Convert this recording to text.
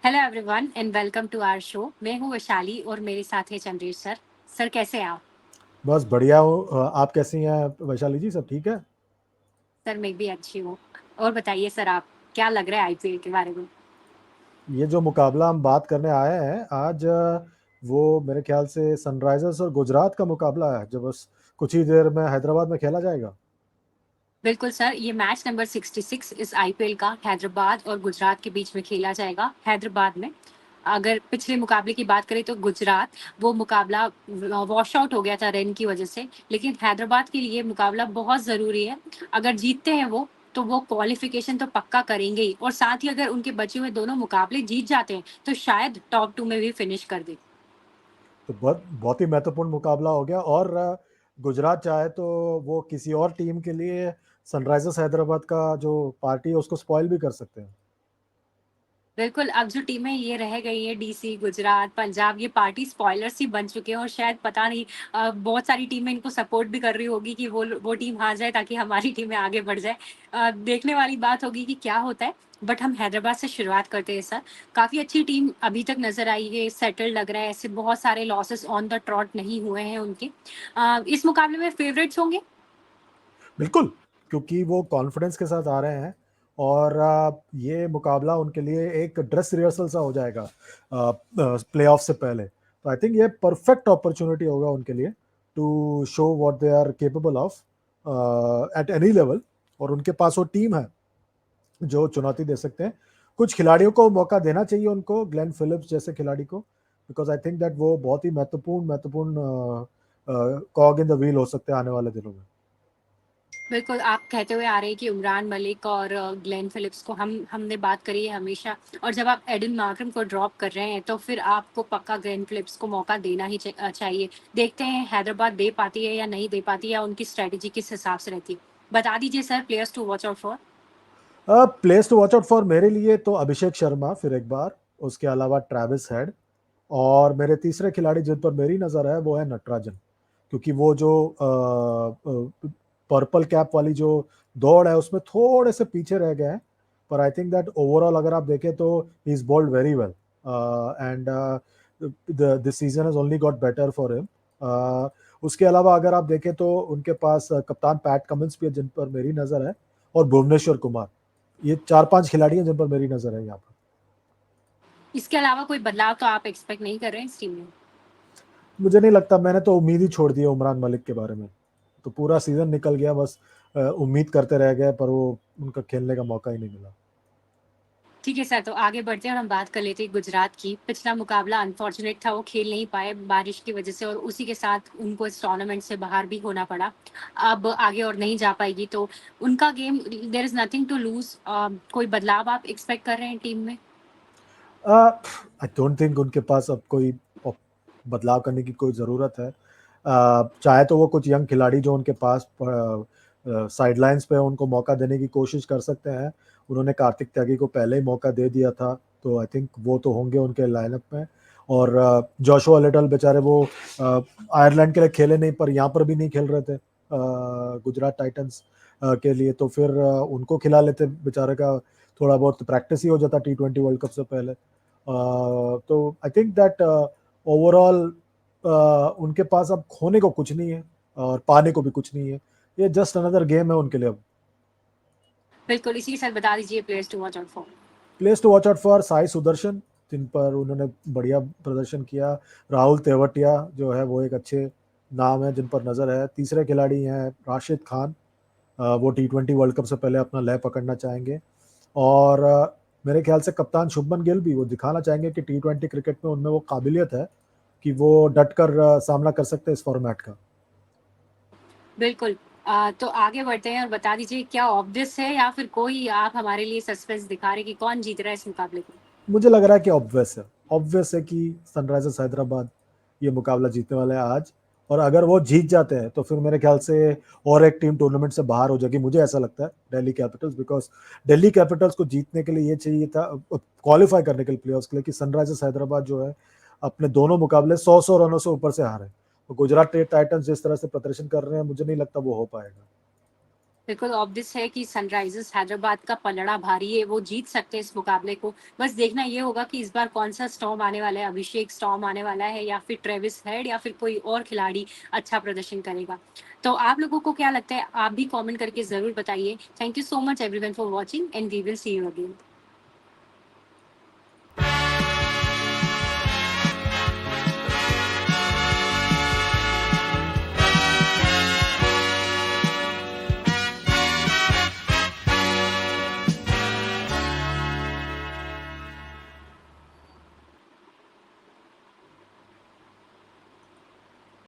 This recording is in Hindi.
Hello everyone and welcome to our show. मैं हूँ वैशाली और मेरे साथ है चंद्रेश सर। सर कैसे हैं आप? बस बढ़िया हो। आप कैसी हैं वैशाली जी, सब ठीक है? सर मैं भी अच्छी हूँ। और बताइए सर, आप क्या लग रहा है आईपीएल के बारे में? ये जो मुकाबला हम बात करने आए हैं आज, वो मेरे ख्याल से सनराइजर्स और गुजरात का मुकाबला है जो बस कुछ ही देर में हैदराबाद में खेला जाएगा। बिल्कुल सर, ये मैच नंबर 66 इस आईपीएल का हैदराबाद और गुजरात के बीच में खेला जाएगा हैदराबाद में। अगर पिछले मुकाबले की बात करें तो गुजरात वो मुकाबला वॉश आउट हो गया था रन की वजह से, लेकिन हैदराबाद के लिए मुकाबला बहुत ज़रूरी है। अगर जीतते हैं वो तो वो क्वालिफिकेशन तो पक्का करेंगे ही, और साथ ही अगर उनके बचे हुए दोनों मुकाबले जीत जाते हैं तो शायद टॉप 2 में भी फिनिश कर दे। तो बहुत बहुत ही महत्वपूर्ण मुकाबला हो गया। और गुजरात चाहे तो वो किसी और टीम के लिए सनराइजर्स हैदराबाद का जो पार्टी है उसको स्पॉइल भी कर सकते हैं। बिल्कुल, अब जो टीमें ये रह गई हैं डीसी, गुजरात, पंजाब, ये पार्टी स्पॉयलर्स ही बन चुके हैं, और शायद पता नहीं बहुत सारी टीमें इनको सपोर्ट भी कर रही होगी कि वो टीम हार जाए ताकि हमारी टीमें आगे बढ़ जाए। देखने वाली बात होगी कि क्या होता है। बट हम हैदराबाद से शुरुआत करते हैं सर। काफ़ी अच्छी टीम अभी तक नज़र आई है, सेटल लग रहा है, ऐसे बहुत सारे लॉसेस ऑन द ट्रॉट नहीं हुए हैं उनके। इस मुकाबले में फेवरेट्स होंगे? बिल्कुल, क्योंकि वो कॉन्फिडेंस के साथ आ रहे हैं। और ये मुकाबला उनके लिए एक ड्रेस रिहर्सल सा हो जाएगा प्लेऑफ से पहले। तो आई थिंक ये परफेक्ट अपॉर्चुनिटी होगा उनके लिए to show what they are capable of at any level. और उनके पास वो टीम है जो चुनौती दे सकते हैं। कुछ खिलाड़ियों को मौका देना चाहिए उनको, ग्लेन फिलिप्स जैसे खिलाड़ी को, बिकॉज आई थिंक दैट वो बहुत ही महत्वपूर्ण महत्वपूर्ण कॉग इन द व्हील हो सकते हैं आने वाले दिनों में। बिल्कुल, आप कहते हुए आ रहे हैं कि इमरान मलिक और ग्लेन फिलिप्स को हमने बात करी है हमेशा, और जब आप एडन मार्करम को ड्रॉप कर रहे हैं, तो फिर आपको पक्का ग्लेन फिलिप्स को मौका देना ही चाहिए। देखते हैं हैदराबाद दे पाती है या नहीं दे पाती है, या उनकी स्ट्रैटेजी किस हिसाब से रहती है। बता दीजिए sir, players to watch out for. Place to watch out for मेरे लिए तो अभिषेक शर्मा फिर एक बार, उसके अलावा ट्रेविस हेड। और मेरे तीसरे खिलाड़ी जिन पर मेरी नज़र है वो है नटराजन, क्योंकि वो जो पर्पल कैप वाली जो दौड़ है उसमें थोड़े से पीछे रह गए हैं। पर आई थिंक दैट ओवरऑल अगर आप देखें तो he is bowled very well and this season has only got better for him. उसके अलावा अगर आप देखें तो उनके पास कप्तान पैट कमिंस भी है जिन पर मेरी नज़र है, और भुवनेश्वर कुमार। ये 4-5 खिलाड़ी हैं जिन पर मेरी नज़र है यहाँ पर। इसके अलावा कोई बदलाव तो आप एक्सपेक्ट नहीं कर रहे हैं इस टीम में? मुझे नहीं लगता, मैंने तो उम्मीद ही छोड़ दी है उमरान मलिक के बारे में। तो पूरा सीजन निकल गया, बस उम्मीद करते रह गए, पर वो उनका खेलने का मौका ही नहीं मिला। ठीक है सर, तो आगे बढ़ते हैं और हम बात कर लेते हैं गुजरात की। पिछला मुकाबला अनफॉर्चुनेट था, वो खेल नहीं पाए बारिश की वजह से, और उसी के साथ उनको इस टूर्नामेंट से बाहर भी होना पड़ा। अब आगे और नहीं जा पाएगी, तो उनका game, there is nothing to lose. कोई बदलाव आप एक्सपेक्ट कर रहे हैं टीम में? आई डोंट थिंक उनके पास अब कोई बदलाव करने की कोई ज़रूरत है। चाहे तो वो कुछ यंग खिलाड़ी जो उनके पास साइडलाइंस पे उनको मौका देने की कोशिश कर सकते हैं। उन्होंने कार्तिक त्यागी को पहले ही मौका दे दिया था, तो आई थिंक वो तो होंगे उनके लाइनअप में। और जोशुआ लिटल बेचारे वो आयरलैंड के लिए खेले नहीं, पर यहाँ पर भी नहीं खेल रहे थे गुजरात टाइटंस के लिए, तो फिर उनको खिला लेते बेचारे का। थोड़ा बहुत प्रैक्टिस ही हो जाता T20 वर्ल्ड कप से पहले। तो आई थिंक दैट ओवरऑल उनके पास अब खोने को कुछ नहीं है और पाने को भी कुछ नहीं है। ये जस्ट अनदर गेम है उनके लिए अब। बिल्कुल, इसी के साथ बता दीजिए players to watch out for. Place to watch out for Sai Sudharsan, जिन पर उन्होंने बढ़िया प्रदर्शन किया। राहुल तेवटिया जो है वो एक अच्छे नाम है जिन पर नज़र है। तीसरे खिलाड़ी हैं राशिद खान, वो T20 वर्ल्ड कप से पहले अपना लय पकड़ना चाहेंगे। और मेरे ख्याल से कप्तान शुभमन गिल भी वो दिखाना चाहेंगे कि T20 क्रिकेट में उनमें वो काबिलियत है कि वो डट कर सामना कर सकते हैं इस फॉर्मेट का। बिल्कुल। तो आगे बढ़ते हैं और बता दीजिए, क्या ऑब्वियस है या फिर कोई आप हमारे लिए सस्पेंस दिखा रहे हैं कि कौन जीत रहा है इस मुकाबले को? मुझे लग रहा है कि ऑब्वियस है कि सनराइजर्स हैदराबाद ये मुकाबला जीतने वाले हैं आज। और अगर वो जीत जाते हैं तो फिर मेरे ख्याल से और एक टीम टूर्नामेंट से बाहर हो जाएगी, मुझे ऐसा लगता है, Delhi Capitals. Because Delhi Capitals को जीतने के लिए ये चाहिए था, क्वालिफाई करने के लिए प्लेऑफ्स के लिए, कि सनराइजर्स हैदराबाद जो है अपने दोनों मुकाबले 100 रनों से ऊपर से हारे। तो गुजरात टाइटंस जिस तरह से प्रदर्शन कर रहे हैं, मुझे नहीं लगता वो हो पाएगा। बिल्कुल ऑब्वियस है कि सनराइज़र्स हैदराबाद का पलड़ा भारी है, वो जीत सकते हैं इस मुकाबले को। बस देखना ये होगा कि इस बार कौन-सा स्टॉर्म आने वाला है, अभिषेक स्टॉर्म आने वाला है या फिर ट्रेविस हेड या फिर कोई और खिलाड़ी अच्छा प्रदर्शन करेगा। तो आप लोगों को क्या लगता है? आप भी कमेंट करके ज़रूर बताइए। Thank you so much everyone for watching and we will see you again.